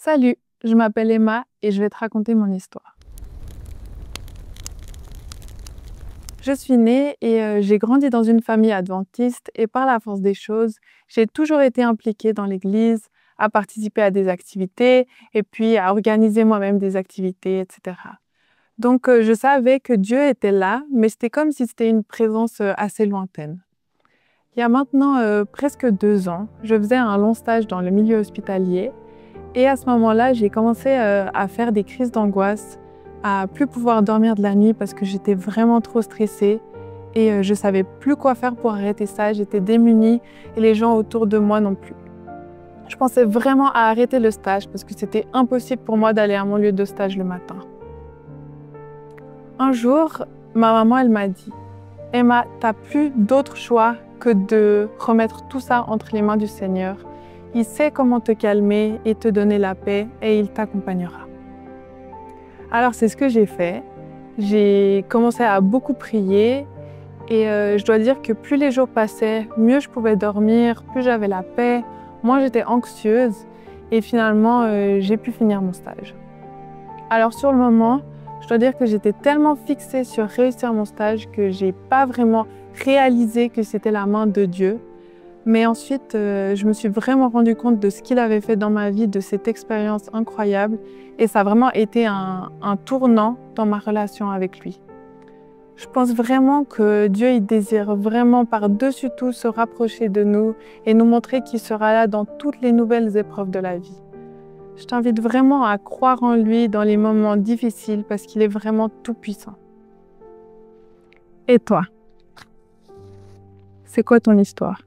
Salut, je m'appelle Emma et je vais te raconter mon histoire. Je suis née et j'ai grandi dans une famille adventiste et par la force des choses, j'ai toujours été impliquée dans l'église, à participer à des activités et puis à organiser moi-même des activités, etc. Donc je savais que Dieu était là, mais c'était comme si c'était une présence assez lointaine. Il y a maintenant presque 2 ans, je faisais un long stage dans le milieu hospitalier. Et à ce moment-là, j'ai commencé à faire des crises d'angoisse, à plus pouvoir dormir de la nuit parce que j'étais vraiment trop stressée et je savais plus quoi faire pour arrêter ça. J'étais démunie et les gens autour de moi non plus. Je pensais vraiment à arrêter le stage parce que c'était impossible pour moi d'aller à mon lieu de stage le matin. Un jour, ma maman, elle m'a dit: Emma, t'as plus d'autre choix que de remettre tout ça entre les mains du Seigneur. Il sait comment te calmer et te donner la paix et il t'accompagnera. Alors c'est ce que j'ai fait. J'ai commencé à beaucoup prier et je dois dire que plus les jours passaient, mieux je pouvais dormir, plus j'avais la paix, moins j'étais anxieuse et finalement j'ai pu finir mon stage. Alors sur le moment, je dois dire que j'étais tellement fixée sur réussir mon stage que j'ai pas vraiment réalisé que c'était la main de Dieu. Mais ensuite, je me suis vraiment rendu compte de ce qu'il avait fait dans ma vie, de cette expérience incroyable. Et ça a vraiment été un tournant dans ma relation avec lui. Je pense vraiment que Dieu, il désire vraiment par-dessus tout se rapprocher de nous et nous montrer qu'il sera là dans toutes les nouvelles épreuves de la vie. Je t'invite vraiment à croire en lui dans les moments difficiles parce qu'il est vraiment tout-puissant. Et toi? C'est quoi ton histoire?